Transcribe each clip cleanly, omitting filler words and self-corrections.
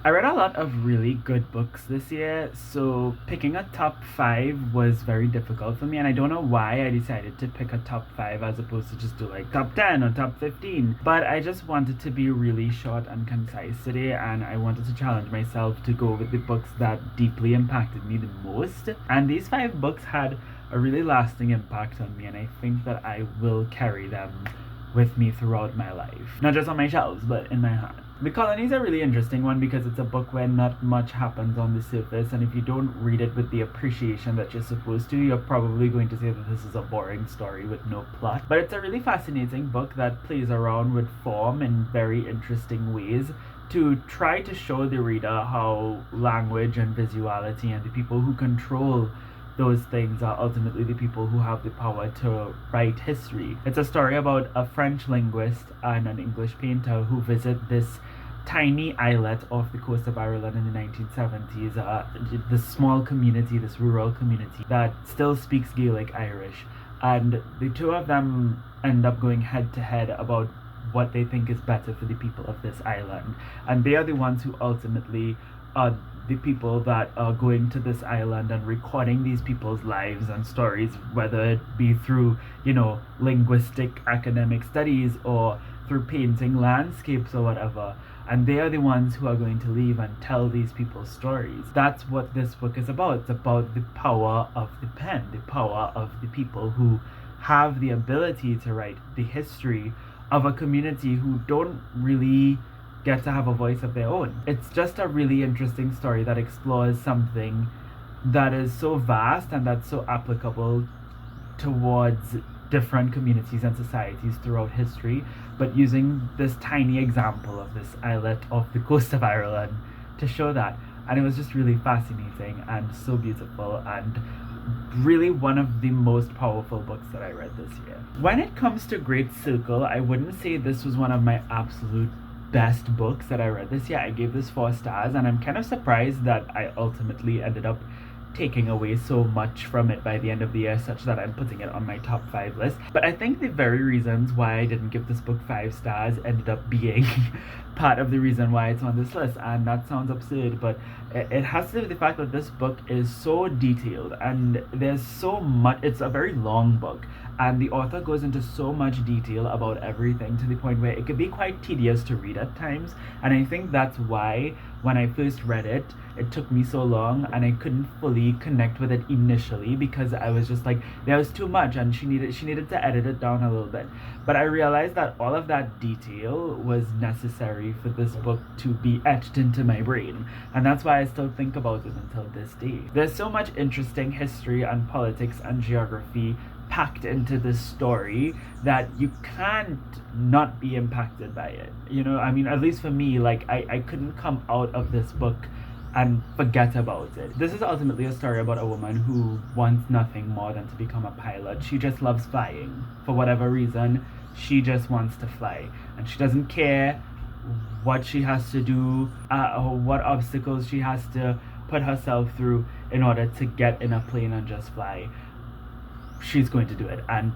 I read a lot of really good books this year, so picking a top five was very difficult for me, and I don't know why I decided to pick a top five as opposed to just do like top 10 or top 15. But I just wanted to be really short and concise today, and I wanted to challenge myself to go with the books that deeply impacted me the most. And these five books had a really lasting impact on me, and I think that I will carry them with me throughout my life. Not just on my shelves, but in my heart. The Colonies are a really interesting one because it's a book where not much happens on the surface, and if you don't read it with the appreciation that you're supposed to, you're probably going to say that this is a boring story with no plot. But it's a really fascinating book that plays around with form in very interesting ways to try to show the reader how language and visuality and the people who control those things are ultimately the people who have the power to write history. It's a story about a French linguist and an English painter who visit this tiny islet off the coast of Ireland in the 1970s, this small community, this rural community that still speaks Gaelic Irish. And the two of them end up going head to head about what they think is better for the people of this island. And they are the ones who ultimately are the people that are going to this island and recording these people's lives and stories, whether it be through, linguistic academic studies or through painting landscapes or whatever. And they are the ones who are going to leave and tell these people's stories. That's what this book is about. It's about the power of the pen, the power of the people who have the ability to write the history of a community who don't really get to have a voice of their own. It's just a really interesting story that explores something that is so vast and that's so applicable towards different communities and societies throughout history, but using this tiny example of this islet off the coast of Ireland to show that. And it was just really fascinating and so beautiful, and really one of the most powerful books that I read this year. When it comes to Great Circle, I wouldn't say this was one of my absolute best books that I read this year. I gave this 4 stars, and I'm kind of surprised that I ultimately ended up taking away so much from it by the end of the year, such that I'm putting it on my top 5 list. But I think the very reasons why I didn't give this book 5 stars ended up being part of the reason why it's on this list. And that sounds absurd, but it has to do with the fact that this book is so detailed and there's so much. It's a very long book, and the author goes into so much detail about everything to the point where it could be quite tedious to read at times. And I think that's why when I first read it, it took me so long and I couldn't fully connect with it initially, because I was just like, there was too much and she needed to edit it down a little bit. But I realized that all of that detail was necessary for this book to be etched into my brain, and that's why I still think about it until this day. There's so much interesting history and politics and geography packed into this story that you can't not be impacted by it. At least for me, like I couldn't come out of this book and forget about it. This is ultimately a story about a woman who wants nothing more than to become a pilot. She just loves flying. For whatever reason, she just wants to fly, and she doesn't care what she has to do, or what obstacles she has to put herself through in order to get in a plane and just fly. She's going to do it. And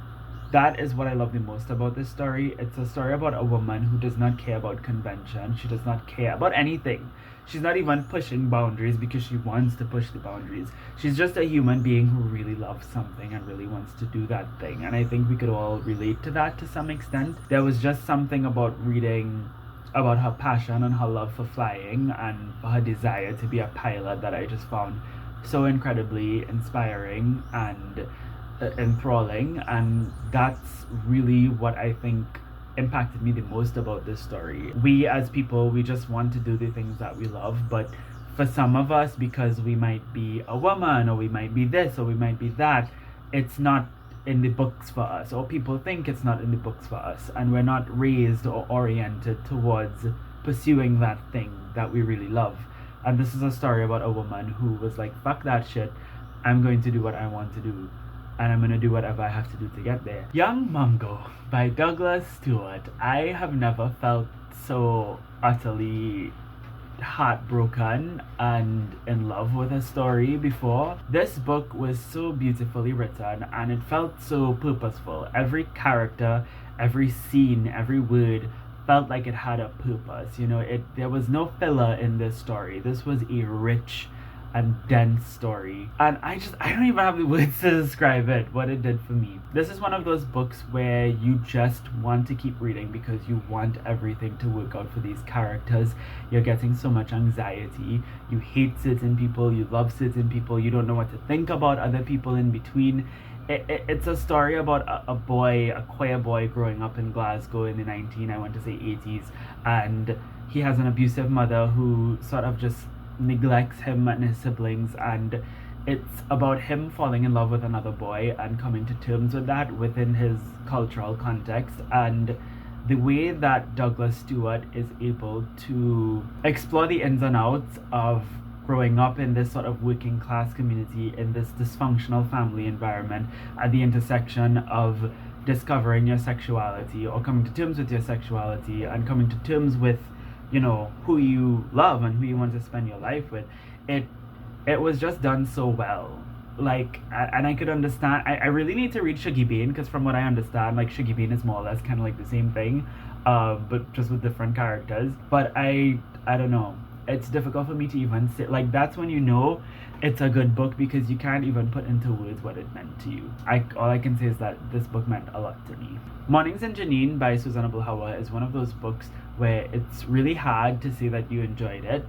that is what I love the most about this story. It's a story about a woman who does not care about convention. She does not care about anything. She's not even pushing boundaries because she wants to push the boundaries. She's just a human being who really loves something and really wants to do that thing. And I think we could all relate to that to some extent. There was just something about reading about her passion and her love for flying and her desire to be a pilot that I just found so incredibly inspiring and enthralling. And that's really what I think impacted me the most about this story. We as people, we just want to do the things that we love, but for some of us, because we might be a woman or we might be this or we might be that, it's not in the books for us, or people think it's not in the books for us, and we're not raised or oriented towards pursuing that thing that we really love. And this is a story about a woman who was like, fuck that shit, I'm going to do what I want to do, and I'm gonna do whatever I have to do to get there. Young Mungo by Douglas Stewart. I have never felt so utterly heartbroken and in love with a story before. This book was so beautifully written and it felt so purposeful. Every character, every scene, every word felt like it had a purpose. There was no filler in this story. This was a rich and dense story. And I don't even have the words to describe it, what it did for me. This is one of those books where you just want to keep reading because you want everything to work out for these characters. You're getting so much anxiety. You hate certain people, you love certain people, you don't know what to think about other people in between. It's a story about a boy, a queer boy growing up in Glasgow in the 80s, and he has an abusive mother who sort of just neglects him and his siblings, and it's about him falling in love with another boy and coming to terms with that within his cultural context, and the way that Douglas Stewart is able to explore the ins and outs of growing up in this sort of working class community, in this dysfunctional family environment, at the intersection of discovering your sexuality or coming to terms with your sexuality and coming to terms with who you love and who you want to spend your life with. It was just done so well. And I could understand. I really need to read Shuggie Bain, because from what I understand, Shuggie Bain is more or less kind of like the same thing, but just with different characters. But I don't know. It's difficult for me to even say. That's when it's a good book, because you can't even put into words what it meant to you. All I can say is that this book meant a lot to me. Mornings in Janine by Susanna Bulhawa is one of those books where it's really hard to say that you enjoyed it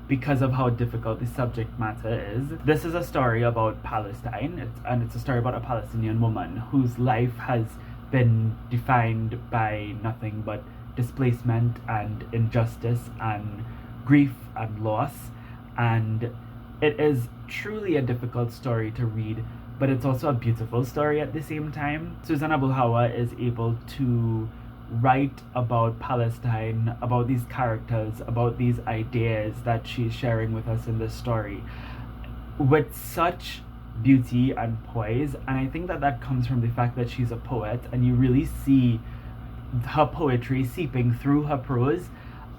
because of how difficult the subject matter is. This is a story about Palestine, and it's a story about a Palestinian woman whose life has been defined by nothing but displacement and injustice and grief and loss, and it is truly a difficult story to read, but it's also a beautiful story at the same time. Susanna Bulhawa is able to write about Palestine, about these characters, about these ideas that she's sharing with us in this story with such beauty and poise, and I think that comes from the fact that she's a poet, and you really see her poetry seeping through her prose,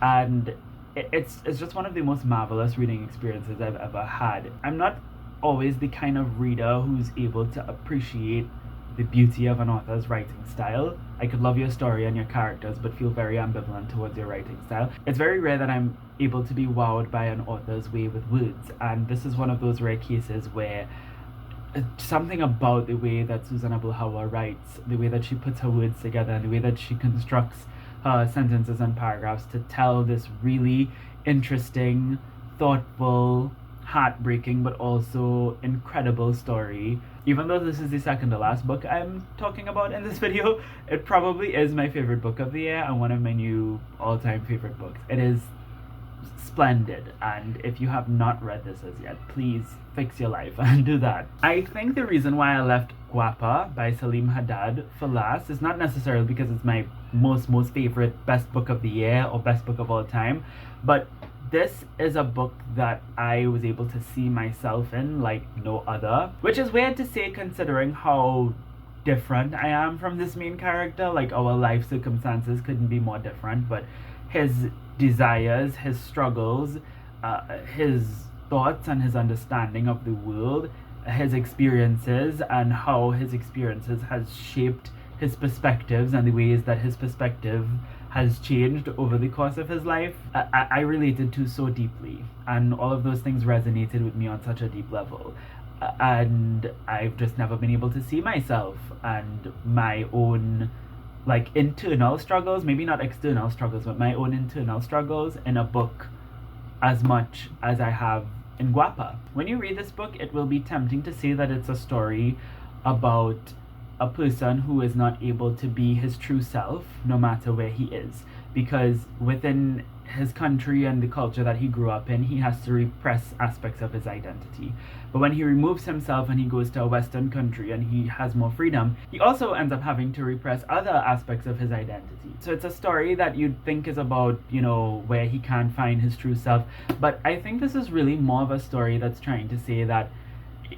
and it's just one of the most marvelous reading experiences I've ever had. I'm not always the kind of reader who's able to appreciate the beauty of an author's writing style. I could love your story and your characters, but feel very ambivalent towards your writing style. It's very rare that I'm able to be wowed by an author's way with words, and this is one of those rare cases where something about the way that Susanna Bulhawa writes, the way that she puts her words together, and the way that she constructs her sentences and paragraphs to tell this really interesting, thoughtful, heartbreaking, but also incredible story. Even though this is the second to last book I'm talking about in this video, it probably is my favorite book of the year and one of my new all-time favorite books. It is splendid, and if you have not read this as yet, please fix your life and do that. I think the reason why I left Guapa by Salim Haddad for last is not necessarily because it's my most favorite best book of the year or best book of all time, but this is a book that I was able to see myself in like no other, which is weird to say considering how different I am from this main character. Our life circumstances couldn't be more different, but his desires, his struggles, his thoughts and his understanding of the world, his experiences, and how his experiences has shaped his perspectives and the ways that his perspective has changed over the course of his life, I related to so deeply, and all of those things resonated with me on such a deep level, and I've just never been able to see myself and my own internal struggles, maybe not external struggles, but my own internal struggles in a book as much as I have in Guapa. When you read this book, it will be tempting to say that it's a story about a person who is not able to be his true self no matter where he is, because within his country and the culture that he grew up in, he has to repress aspects of his identity. But when he removes himself and he goes to a Western country and he has more freedom, he also ends up having to repress other aspects of his identity. So it's a story that you'd think is about, where he can't find his true self. But I think this is really more of a story that's trying to say that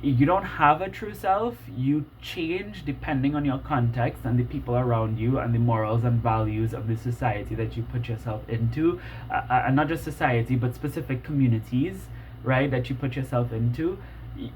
you don't have a true self. You change depending on your context and the people around you and the morals and values of the society that you put yourself into, and not just society but specific communities, right, that you put yourself into.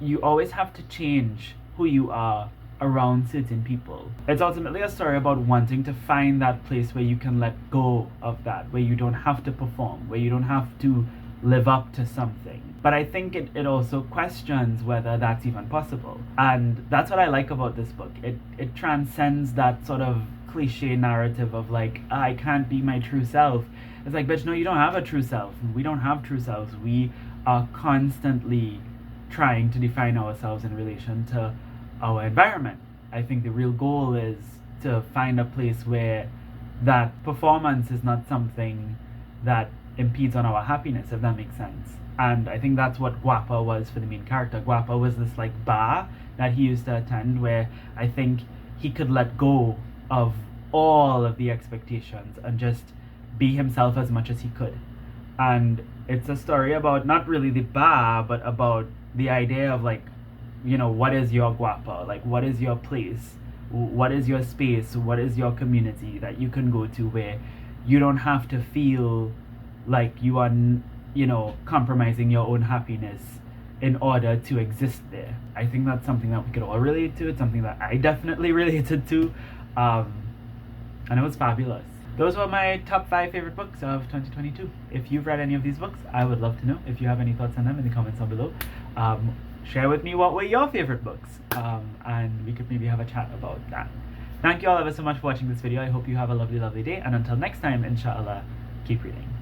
You always have to change who you are around certain people. It's ultimately a story about wanting to find that place where you can let go of that, where you don't have to perform, where you don't have to live up to something. But I think it also questions whether that's even possible. And that's what I like about this book. It transcends that sort of cliche narrative of like, I can't be my true self. It's like, bitch, no, you don't have a true self. We don't have true selves. We are constantly trying to define ourselves in relation to our environment. I think the real goal is to find a place where that performance is not something that impedes on our happiness, if that makes sense. And I think that's what Guapa was for the main character. Guapa was this like bar that he used to attend where I think he could let go of all of the expectations and just be himself as much as he could. And it's a story about not really the bar, but about the idea of like, you know, what is your Guapa? Like, what is your place? What is your space? What is your community that you can go to where you don't have to feel like you are, you know, compromising your own happiness in order to exist there. I think that's something that we could all relate to. It's something that I definitely related to. And it was fabulous. Those were my top 5 favorite books of 2022. If you've read any of these books, I would love to know. If you have any thoughts on them in the comments down below, share with me what were your favorite books, and we could maybe have a chat about that. Thank you all ever so much for watching this video. I hope you have a lovely, lovely day, and until next time, inshallah, keep reading.